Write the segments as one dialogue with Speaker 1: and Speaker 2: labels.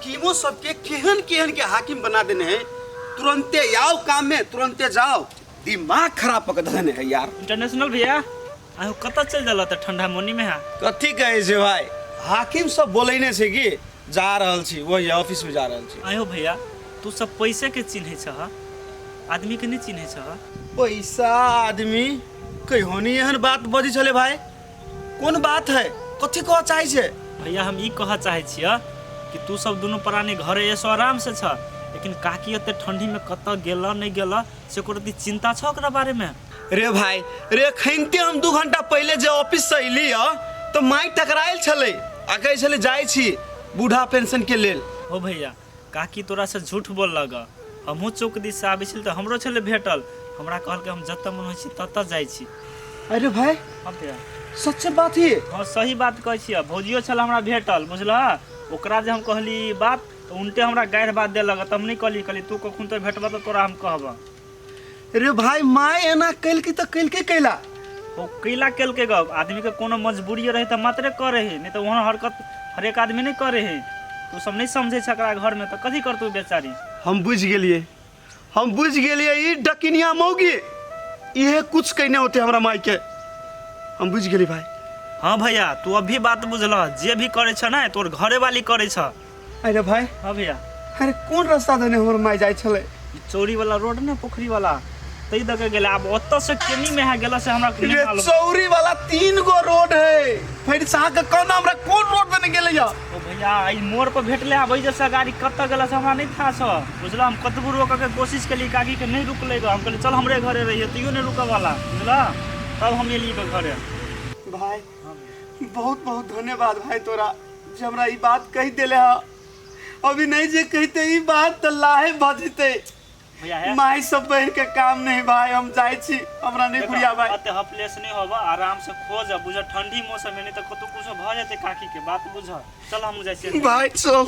Speaker 1: हाकिमों सबके केहन केहन के हाकिम बना देने हैं। तुरंते आओ काम में, तुरंते जाओ। दिमाग खराब पकड़ देने हैं यार।
Speaker 2: इंटरनेशनल भैया आयो कत चल जाला त ठंडा मोनी में है
Speaker 1: कथी कहे छे भाई? हाकिम सब बोलैने छे कि जा रहल छी, वही ऑफिस में जा रहल छी।
Speaker 2: आयो भैया तू सब पैसे के चिन्हे छ, आदमी के नहीं चिन्हे छ।
Speaker 1: पैसा आदमी कहियोनी एहन बात बजी चले भाई। कौन बात है? कथी कह चाहे छे?
Speaker 2: भैया हम ई कह चाहे छियै कि तू सब दोनों प्राणी घरे ऐसो आराम से छ, लेकिन काकी एते ठंडी में कत गेला नहीं गेला से कोरती चिंता छ ओकरा बारे में।
Speaker 1: रे भाई रे, खैनते हम 2 घंटा पहले जे ऑफिस से अइली तो माई टकराइल छले आ कहे छले जाय छी बूढ़ा पेंशन के लेल।
Speaker 2: हो भैया काकी तोरा से झूठ बोल लगा। हमहू चौक दिस से आबै छल त हमरो छले भेटल, हमरा कहल के हम जत मन होय छी तत जाय छी।
Speaker 1: अरे भाई
Speaker 2: हां भैया
Speaker 1: सच्चे बात है।
Speaker 2: हां सही बात कहै छियै। भौजियो छल हमरा भेटल बुझला। ओकरा जे हम कहली बात तो उनटे हमरा गायर बात दे लगा। तब नहीं कहली तू कखुन तो भेटबा तो तोरा हम कहबा।
Speaker 1: रे भाई माय एना कैल की तो कैल के कैला
Speaker 2: हो कैला कैल के गप। आदमी के कोनो मजबूरी रहे त मात्रे करे है, नहीं तो वहां हरकत हर एक आदमी नहीं करे है। तू सब नहीं समझे छकरा घर में तो कथी करतू बेचारी।
Speaker 1: हम बुझ गेलिए, हम बुझ गेलिए। ई डकिनिया मौगी इहे कुछ कहने होते हमरा माई के। हम बुझ गेली भाई।
Speaker 2: हाँ भैया तू अभी बात बुझला। जे भी करे छ ना तोर घरे वाली करे छ।
Speaker 1: अरे भाई
Speaker 2: हाँ भैया
Speaker 1: अरे कौन रास्ता देने हमर माई जाय छले?
Speaker 2: चौरी वाला रोड ना पोखरी वाला तई दके गेले। अब ओत से केनी में है गेला से हमरा नहीं
Speaker 1: रे
Speaker 2: मालूम।
Speaker 1: चौरी वाला 3 गो रोड है। फिर साह के कौन हमरा कौन रोड देने गेले या?
Speaker 2: ओ भैया आई मोड़ पर भेटले आ वही जैसा गाड़ी कत गेला से हमरा नहीं था छ बुझला। हम कतबो रोक के कोशिश कली काकी के नहीं रुकले गो। हम कहले चल हमरे घरे रहिए तइयो नहीं रुका वाला बुझला। तब हम एली के घरे।
Speaker 1: भाई बहुत बहुत धन्यवाद भाई तोरा जे हमरा ई बात कह देले हा। अभी नहीं जे कहते ई बात त लाहे बजते।
Speaker 2: भैया है
Speaker 1: माई सब बहन के काम नहीं भाई। हम जाय छी, हमरा नहीं बुढ़िया भाई।
Speaker 2: अते हपलेस नहीं होबा, आराम से खोज बुझ। ठंडी मौसम में नहीं तो कतो कुछ भ जाते काकी के बात बुझ। चल हम जाय छी
Speaker 1: भाई चल।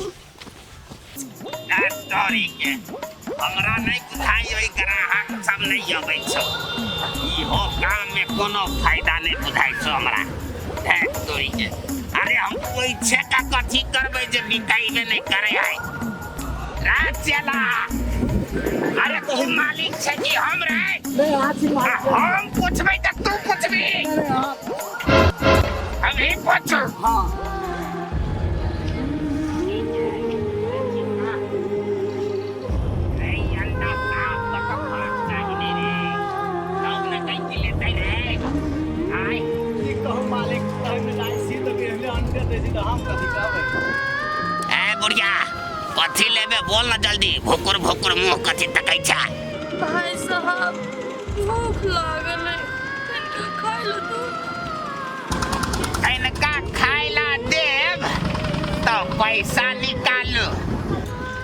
Speaker 3: सॉरी के हमरा नहीं बुझाई ओई ग्राहक सब नहीं आबै छ। ई हो काम में कोनो फायदा नहीं बुझाई छ हमरा। तोरी के अरे हम कोई छेका कथी करबै जे बिकाइबे नहीं करे है। रात चला अरे तू मालिक छे कि हम रे? नहीं आछि मालिक। हम पूछबै त तू पूछबी? अरे हां हम ही पूछू। हां रे अंडा साफ तो खास चाहिए रे। लोग न कहीं के लेते रे। आई
Speaker 2: की कहू मालिक टाइम में जाय छी तो पहले अंडे दे दी तो हम कथी कहबै?
Speaker 3: ए बुढ़िया कथी लेबे बोल ना जल्दी। भोकुर भोकुर मुंह कथी तकै छ?
Speaker 4: भाई साहब भूख लागल है, इनका खाए लो दो।
Speaker 3: इनका खाइला देव तो पैसा निकालो।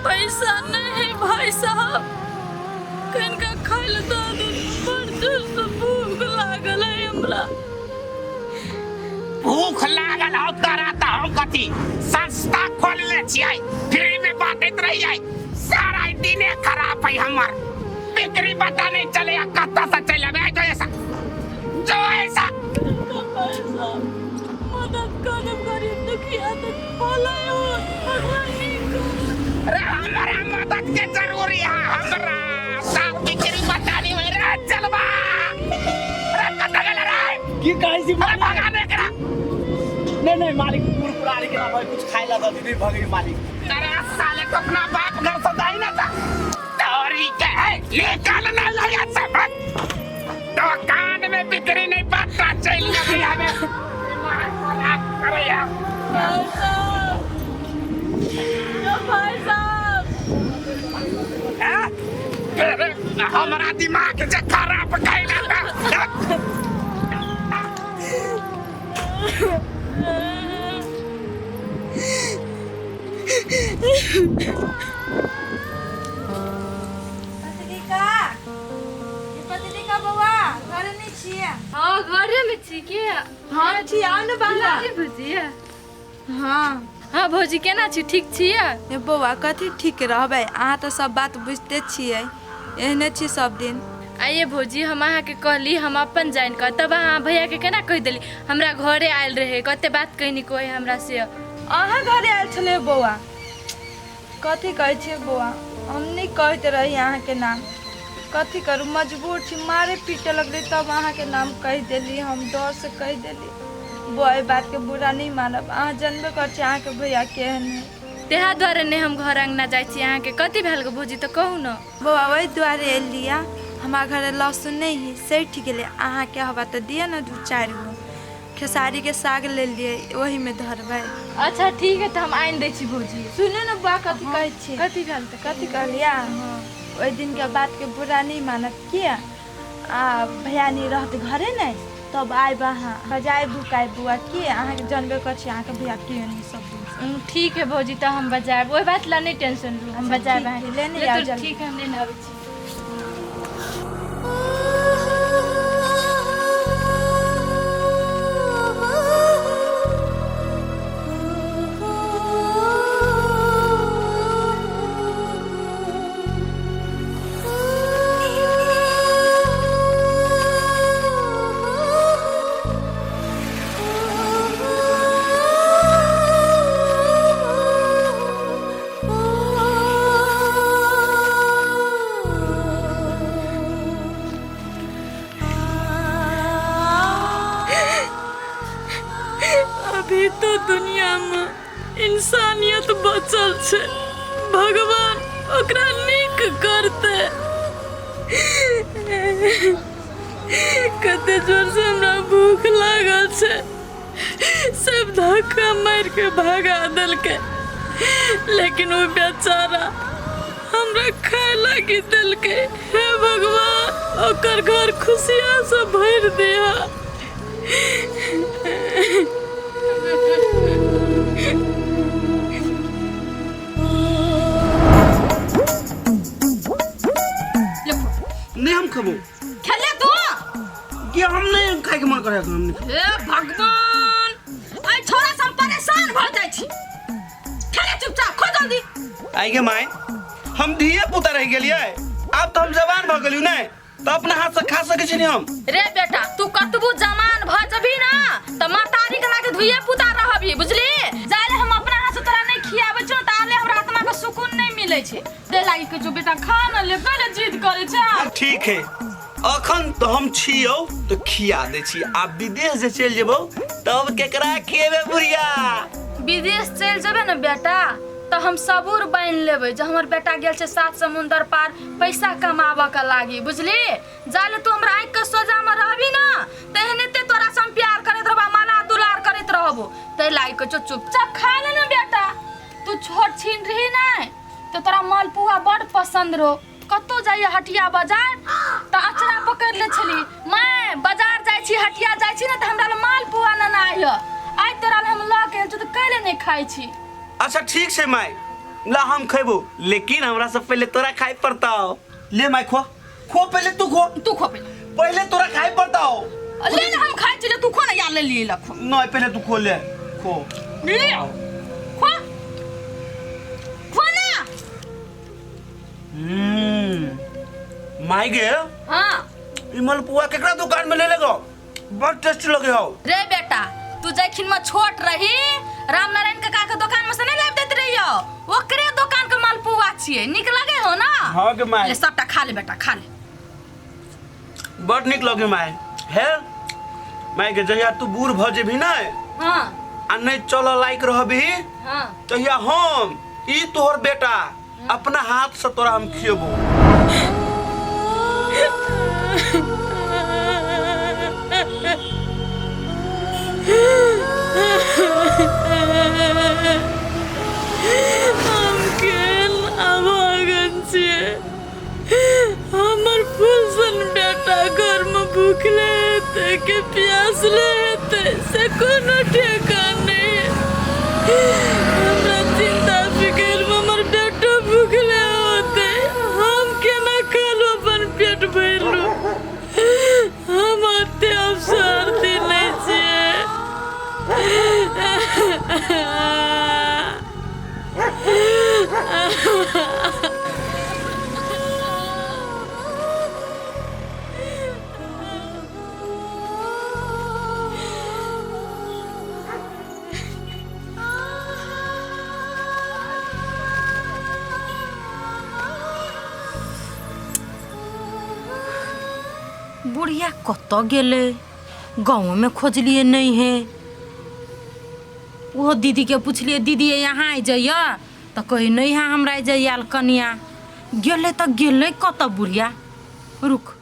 Speaker 4: पैसा नहीं है भाई साहब, इनका खाए लो दो। बड़ जोर से भूख लागल है हमरा।
Speaker 3: भूख लागल हो तोरा त हम कथी सस्ता खोल ले छियै, फ्री में बांटत रह जाय। सारा दिन खराब है हमर। बिक्री पता नहीं चले कत्ता से चल आबे तो ऐसा जो ऐसा
Speaker 4: मदद करो गरीब दुखिया तक भला हो।
Speaker 3: अरे हमरा मदद के जरूरी है। हमरा सब बिक्री पता नहीं होई रे। चलबा अरे कत्ता गेल रे
Speaker 2: की कहै छी
Speaker 3: अरे भगा दे करा।
Speaker 2: नहीं मालिक कुरकुरारी के ना भाई कुछ खाइला द दीदी भगे मालिक।
Speaker 3: अरे साले को अपना बाप घर से दाई ना था। तोरी के निकाल ना लगा सब। दुकान में बिक्री नहीं पता चल गई हमें। अरे यार
Speaker 4: भाई साहब
Speaker 3: हमारा दिमाग जे खराब कैला था।
Speaker 4: पतिका बउआ घरे नहीं छिए?
Speaker 5: हाँ घरे में छी के।
Speaker 4: हाँ छी आउ न बाहर।
Speaker 5: भौजी
Speaker 4: हाँ
Speaker 5: हाँ भौजी केना छी? ठीक छियै?
Speaker 4: ए बउआ कथी ठीक रहबै? अहाँ तो सब बात बुझते छियै, एहने छी सब दिन।
Speaker 5: आइए भौजी हम अहाँ के कहली हम अपन जान कर तब अहाँ भैया के केना कह देली? हमरा घरे आयल रहे कते बात कहनी कोई हमरा से।
Speaker 4: अहाँ घरे आयल छले बउआ?
Speaker 6: कथी कहै छी बौआ, हम नहीं कहते रही अहाँ के नाम। कथी करूँ, मजबूर छी, मारे पीटे लगले तब अहाँ के नाम कह देली, हम डर से कह देली। बौआ ए बात के बुरा नहीं मानब, अहाँ जानबे कर छी अहाँ के भैया केहन है।
Speaker 5: तेहा द्वारे ने हम घर अंगना जाइ छी। अहाँ के कथी भेल गो भौजी, तो कहू न।
Speaker 6: बौआ वही द्वारे एलिया, हमारा घर लहसुन नहीं है, सैठ गेले। अहाँ के हवा तो दिया ना 2-4 गो, खेसारी के साग ले लिए, वही में धरबै।
Speaker 5: अच्छा ठीक है, तो हम आइन दै छी भौजी।
Speaker 6: सुने न बा कथी कहै छी।
Speaker 5: कथी भेल त?
Speaker 6: कथी कहलिया, ओहि दिन के बात के बुरा नहीं मानब किया। भैया नहीं रहते घरे नहीं, तब आइब अहाँ बजाय बुकाय बुआ की। अहाँ के जानबे कर छी अहाँ के भैया के नहीं सब दिन।
Speaker 5: ठीक है भौजी, तो हम बजाएब, ओहि बात ला नहीं टेंशन लू, हम बजाएब।
Speaker 6: लेने आ जल्दी।
Speaker 5: ठीक है, हम लेने आबै छी।
Speaker 4: अभी तो दुनिया में इंसानियत बचल छे, भगवान ओकरा नीक करते। कते जोर से हमरा भूख लागल छे, सब धक्का मार के भगा देलके, लेकिन वो बेचारा हमरा खाए लागी देलके। हे भगवान ओकर घर खुशियां से भर दिया।
Speaker 1: नहीं हम खबो
Speaker 4: खेले तू
Speaker 1: कि हम नहीं खाए के मन करे हम नहीं।
Speaker 4: हे भगवान आई छोरा से हम परेशान भ जाय छी। खेले चुपचाप खो जल्दी।
Speaker 1: आई गे माय, हम धिये पुता रह गेलिए, अब तो हम जवान भ गेलियो नहीं, तो अपना हाथ से खा सके छी नहीं हम।
Speaker 4: रे बेटा तू कतबू जवान भ जबी ना त मातारी के लागे धुइये पुता रहबी, बुझली। जाले हम अपना हाथ से तोरा नहीं खियाबै छ, ताले हमरा आत्मा के सुकून नहीं मिलै छै। दे लागी के जो बेटा खा न ले, पहले जिद करे छ।
Speaker 1: ठीक है, अखन तो हम छियो तो खिया दे छी। आप विदेश जे चल जेबो तब केकरा खिएबे बुढ़िया।
Speaker 5: विदेश चल जेबे न बेटा, तो हम सबूर बन लेबै। जो हमर बेटा गेल छै 7 समुंदर पार पैसा कमाबा के लागी, बुझली। जाले तू हमरा आँख के सोजा में रहबी ना, तेहने ते तोरा से हम प्यार करत रहबा, माला दुलार करत रहबो। ते लागी के चुपचाप खा ले ना बेटा। तू छोट छीन रही नहीं तो तोरा मालपुआ बड़ पसंद रो। कतो जाइए हटिया बाजार तो अचरा पकड़ ले छली। मैं बाजार जाय छी, हटिया जाय छी ना, तो हमरा मालपुआ न आइय। आज तोरा हम ल के तो कैले नहीं खाई छी।
Speaker 1: अच्छा ठीक है माय, ला हम खेबो, लेकिन हमरा से पहले तोरा खाए पड़ता। ले माय खो खो, पहले तू खो।
Speaker 4: तू खो
Speaker 1: पहले तोरा खाए पड़ता।
Speaker 4: ले ना हम खाई छी, तू खो ना, या ले लिए ला खो।
Speaker 1: नहीं पहले तू खो ले, खो
Speaker 4: ले खो खो ना।
Speaker 1: माय गे,
Speaker 4: हां
Speaker 1: ई मालपुआ केकरा दुकान में ले लेगो, बड़ टेस्टी लगे हो।
Speaker 4: रे बेटा तू जखिन में छोट रही रामनारायण काका के दुकान में से नहीं लाब देत रहियो, ओकरे दुकान के मालपुआ छिए, निक लगे हो ना।
Speaker 1: हां गे माय,
Speaker 4: ले सबटा खा ले बेटा, खा ले।
Speaker 1: बड़ निक लगे माय। हे माय गे, जहिया तू बूढ़ भ जेबी ना,
Speaker 4: हां
Speaker 1: आ नहीं चल लायक रहबी,
Speaker 4: हां
Speaker 1: तहिया हम ई तोहर बेटा अपना हाथ से तोरा हम खिएबो।
Speaker 4: हम केल अभागन छिए, हमर फूलसन बेटा घर में भूखले हेते के प्यासले हेते से कोनो ठेकान नहीं। हमरा चिंता फिकर में हमर बेटा भूखले होते, हम केना खालो अपन पेट भरलू। हम ओते अवसर दी नहीं छिए।
Speaker 7: बुढ़िया कत गेले गाँव में खोजलिए नहीं है। वो दीदी के पूछलिए दीदी यहाँ आ जाइए तो कही नहीं है हमरा जाइए कनिया गेले तो गेले कत बुढ़िया रुक